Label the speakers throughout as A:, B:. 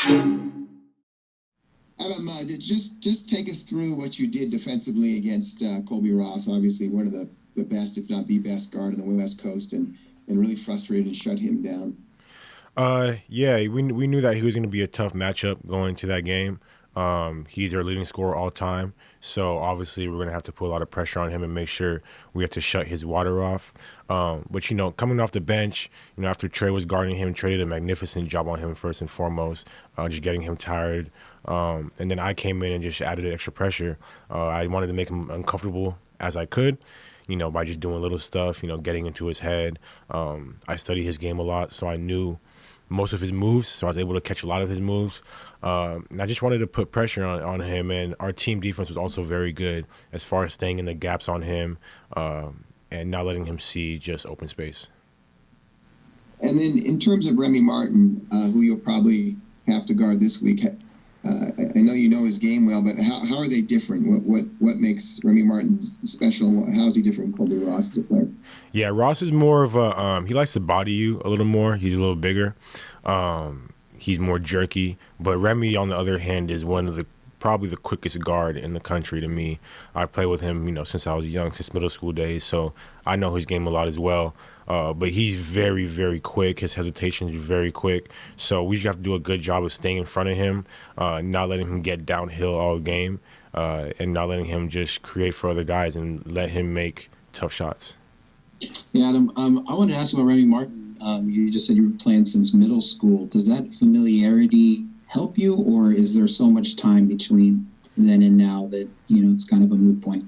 A: Adam, just take us through what you did defensively against Colby Ross, obviously one of the best, if not the best guard on the West Coast, and really frustrated and shut him down.
B: Yeah, we knew that he was going to be a tough matchup going into that game. He's our leading scorer all time, so obviously we're going to have to put a lot of pressure on him and make sure we have to shut his water off. But coming off the bench, after Trey was guarding him, Trey did a magnificent job on him first and foremost, just getting him tired. And then I came in and just added extra pressure. I wanted to make him uncomfortable as I could, by just doing little stuff, getting into his head. I studied his game a lot, so I knew most of his moves, so I was able to catch a lot of his moves. And I just wanted to put pressure on him, and our team defense was also very good as far as staying in the gaps on him and not letting him see just open space.
A: And then in terms of Remy Martin, who you'll probably have to guard this week, I know you know his game well, but how are they different? What makes Remy Martin special? How is he different from Colby Ross as a player?
B: Yeah, Ross is more of a he likes to body you a little more. He's a little bigger. He's more jerky. But Remy, on the other hand, is probably the quickest guard in the country to me. I played with him, since I was young, since middle school days, so I know his game a lot as well. But he's very, very quick. His hesitation is very quick. So we just have to do a good job of staying in front of him, not letting him get downhill all game, and not letting him just create for other guys and let him make tough shots.
C: Yeah, Adam, I wanted to ask about Remy Martin. You just said you were playing since middle school. Does that familiarity help you, or is there so much time between then and now that, it's kind of a moot point?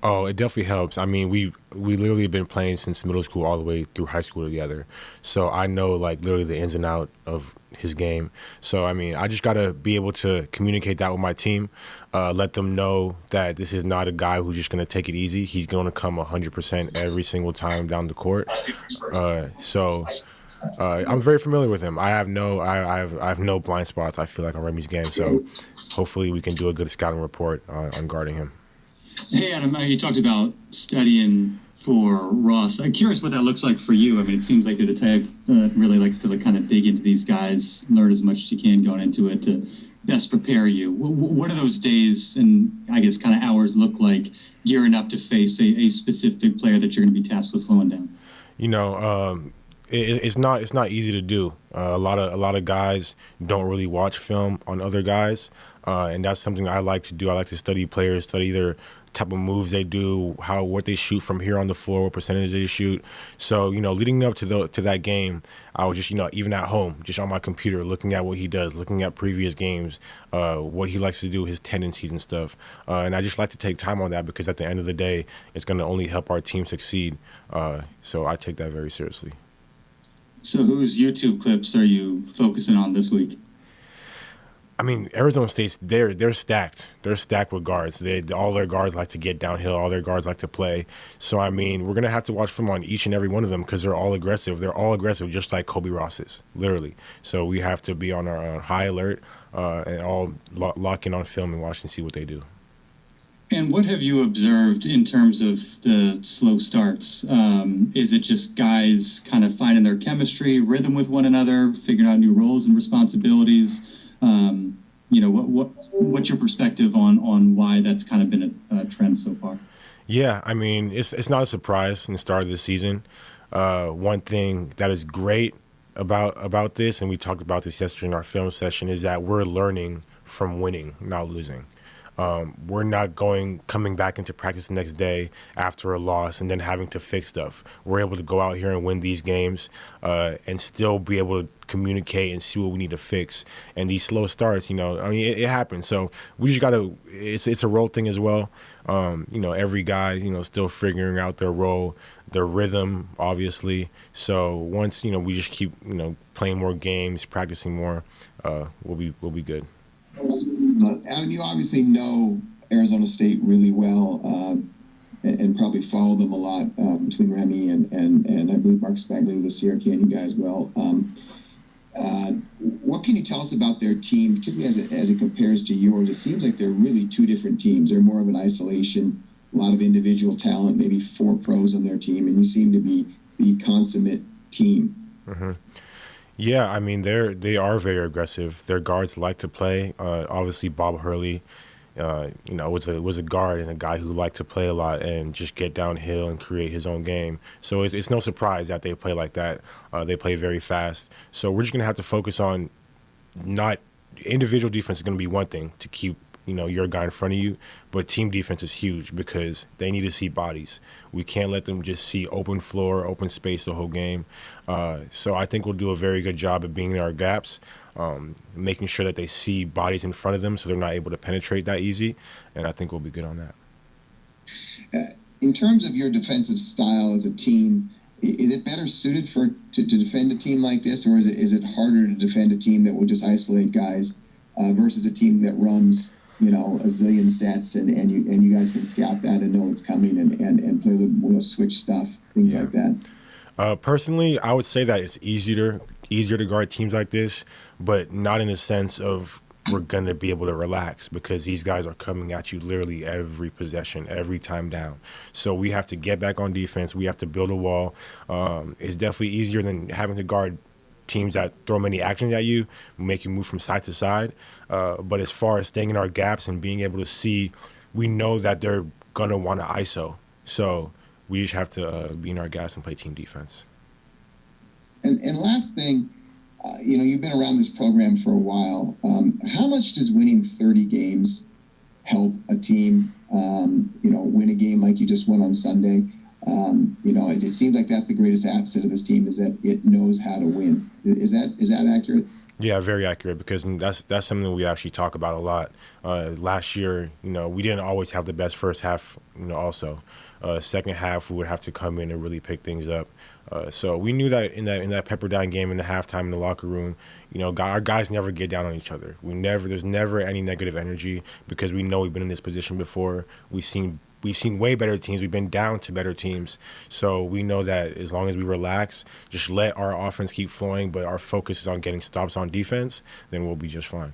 B: Oh, it definitely helps. I mean, we literally have been playing since middle school all the way through high school together. So I know, literally the ins and out of his game. So, I mean, I just got to be able to communicate that with my team, let them know that this is not a guy who's just going to take it easy. He's going to come 100% every single time down the court. I'm very familiar with him. I have no blind spots, I feel like, on Remy's game. So hopefully we can do a good scouting report on guarding him.
D: Hey, Adam, you talked about studying for Ross. I'm curious what that looks like for you. I mean, it seems like you're the type that really likes to kind of dig into these guys, learn as much as you can going into it to best prepare you. What do those days and, I guess, kind of hours look like gearing up to face a specific player that you're going to be tasked with slowing down?
B: It's not easy to do. A lot of guys don't really watch film on other guys, and that's something I like to do. I like to study players, study their type of moves they do, what they shoot from here on the floor, what percentage they shoot. So, leading up to that game, I was just, even at home, just on my computer, looking at what he does, looking at previous games, what he likes to do, his tendencies and stuff. And I just like to take time on that because at the end of the day, it's going to only help our team succeed. So I take that very seriously.
D: So whose YouTube clips are you focusing on this week?
B: I mean, Arizona State's they're stacked. They're stacked with guards. All their guards like to get downhill. All their guards like to play. So, I mean, we're going to have to watch film on each and every one of them because they're all aggressive. They're all aggressive just like Colby Ross is, literally. So we have to be on our high alert and all lock in on film and watch and see what they do.
D: And what have you observed in terms of the slow starts? Is it just guys kind of finding their chemistry, rhythm with one another, figuring out new roles and responsibilities? What's your perspective on why that's kind of been a trend so far?
B: Yeah, I mean, it's not a surprise in the start of the season. One thing that is great about this, and we talked about this yesterday in our film session, is that we're learning from winning, not losing. We're not coming back into practice the next day after a loss and then having to fix stuff. We're able to go out here and win these games and still be able to communicate and see what we need to fix. And these slow starts, it happens. So we just got to – it's a role thing as well. Every guy, still figuring out their role, their rhythm, obviously. So once, we just keep, playing more games, practicing more, we'll be good.
A: Adam, you obviously know Arizona State really well and probably follow them a lot between Remy and I believe Mark Spagley with Sierra Canyon guys well. What can you tell us about their team, particularly as it compares to yours? It seems like they're really two different teams. They're more of an isolation, a lot of individual talent, maybe 4 pros on their team, and you seem to be the consummate team.
B: Mm-hmm. Yeah, I mean they are very aggressive. Their guards like to play. Obviously, Bob Hurley, was a guard and a guy who liked to play a lot and just get downhill and create his own game. So it's no surprise that they play like that. They play very fast. So we're just gonna have to focus on not individual defense is gonna be one thing to keep your guy in front of you, but team defense is huge because they need to see bodies. We can't let them just see open floor, open space the whole game. So I think we'll do a very good job of being in our gaps, making sure that they see bodies in front of them so they're not able to penetrate that easy, and I think we'll be good on that.
A: In terms of your defensive style as a team, is it better suited to defend a team like this, or is it harder to defend a team that will just isolate guys versus a team that runs a zillion sets and you guys can scout that and know what's coming and play the switch stuff, things like that?
B: Personally, I would say that it's easier to guard teams like this, but not in the sense of we're going to be able to relax because these guys are coming at you literally every possession, every time down. So we have to get back on defense. We have to build a wall. It's definitely easier than having to guard teams that throw many actions at you, make you move from side to side. But as far as staying in our gaps and being able to see, we know that they're going to want to ISO. So we just have to be in our gaps and play team defense.
A: And last thing, you've been around this program for a while. How much does winning 30 games help a team, win a game like you just won on Sunday? It seems like that's the greatest asset of this team is that it knows how to win. Is that accurate?
B: Yeah, very accurate because that's something we actually talk about a lot. Last year, we didn't always have the best first half, also. Second half, we would have to come in and really pick things up. So we knew that in that Pepperdine game in the halftime in the locker room, our guys never get down on each other. There's never any negative energy because we know we've been in this position before. We've seen way better teams. We've been down to better teams. So we know that as long as we relax, just let our offense keep flowing, but our focus is on getting stops on defense, then we'll be just fine.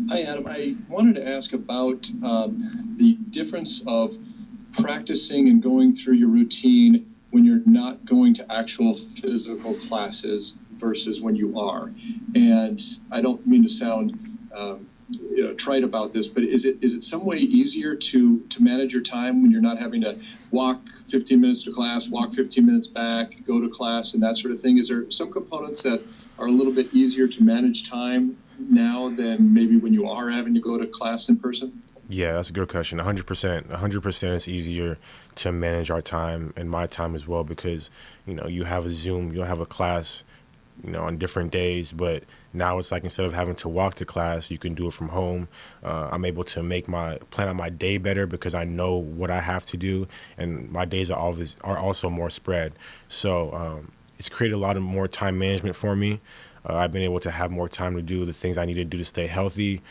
E: Hi, Adam. I wanted to ask about the difference of practicing and going through your routine when you're not going to actual physical classes versus when you are. And I don't mean to sound trite about this, but is it some way easier to manage your time when you're not having to walk 15 minutes to class, walk 15 minutes back, go to class, and that sort of thing? Is there some components that are a little bit easier to manage time now than maybe when you are having to go to class in person?
B: Yeah, that's a good question. 100%. 100% it's easier to manage our time and my time as well because, you have a Zoom, you'll have a class, on different days, but now it's like instead of having to walk to class, you can do it from home. I'm able to plan out my day better because I know what I have to do, and my days are also more spread. So it's created a lot of more time management for me. I've been able to have more time to do the things I need to do to stay healthy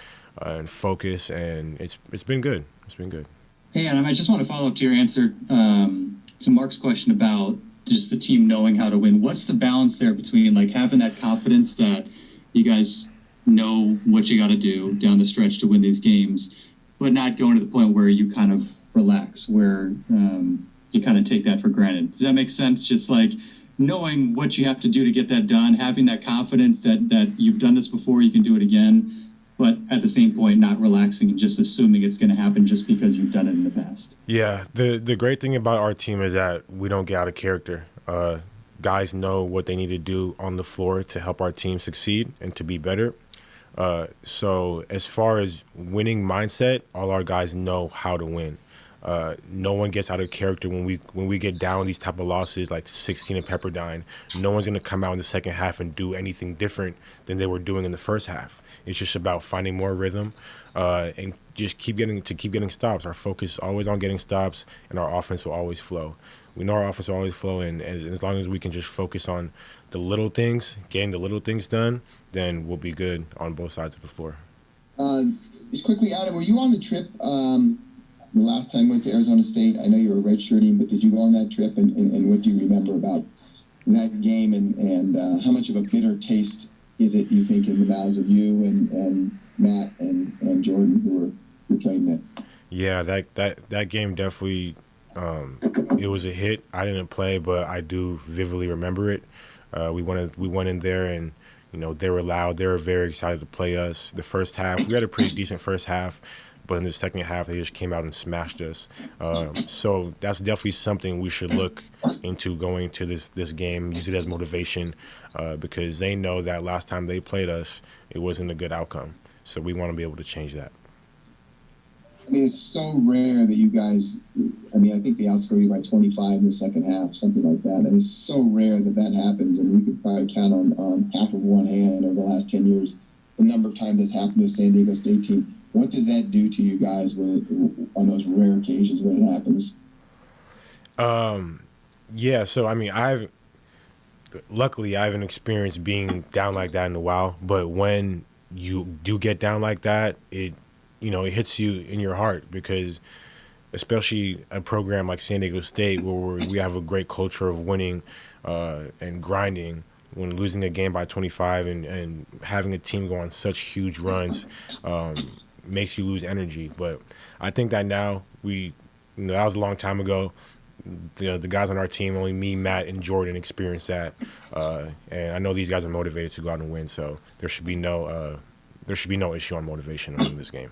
B: and focus, and it's been good. It's been good.
D: Hey, Adam, I just want to follow up to your answer to Mark's question about just the team knowing how to win. What's the balance there between like having that confidence that you guys know what you got to do down the stretch to win these games, but not going to the point where you kind of relax, where you kind of take that for granted? Does that make sense? Just like knowing what you have to do to get that done, having that confidence that you've done this before, you can do it again, but at the same point, not relaxing and just assuming it's going to happen just because you've done it in the past.
B: Yeah, the great thing about our team is that we don't get out of character. Guys know what they need to do on the floor to help our team succeed and to be better. So as far as winning mindset, all our guys know how to win. No one gets out of character when we get down these type of losses like 16 in Pepperdine. No one's going to come out in the second half and do anything different than they were doing in the first half. It's just about finding more rhythm and just keep getting stops. Our focus is always on getting stops, and our offense will always flow. We know our offense will always flow, and as long as we can just focus on the little things, getting the little things done, then we'll be good on both sides of the floor.
A: Just quickly, Adam, were you on the trip the last time you went to Arizona State? I know you were redshirting, but did you go on that trip, and what do you remember about that game, and how much of a bitter taste is it, you think, in the mouths of you and Matt and Jordan who played in it?
B: Yeah, that game definitely, it was a hit. I didn't play, but I do vividly remember it. We went in there and They were loud. They were very excited to play us. The first half, we had a pretty decent first half, but in the second half, they just came out and smashed us. So that's definitely something we should look into going to this game, use it as motivation, because they know that last time they played us, it wasn't a good outcome. So we want to be able to change that.
A: I mean, it's so rare that you guys. I mean, I think they outscored you by 25 in the second half, something like that. I mean, it's so rare that happens. I mean, you could probably count on half of one hand over the last 10 years the number of times that's happened to San Diego State team. What does that do to you guys on those rare occasions when it happens?
B: Yeah. So I mean, luckily I haven't experienced being down like that in a while. But when you do get down like that, it hits you in your heart, because especially a program like San Diego State, where we have a great culture of winning and grinding, when losing a game by 25 and having a team go on such huge runs makes you lose energy. But I think that now that was a long time ago. The guys on our team, only me, Matt, and Jordan experienced that. And I know these guys are motivated to go out and win, so there should be no issue on motivation in this game.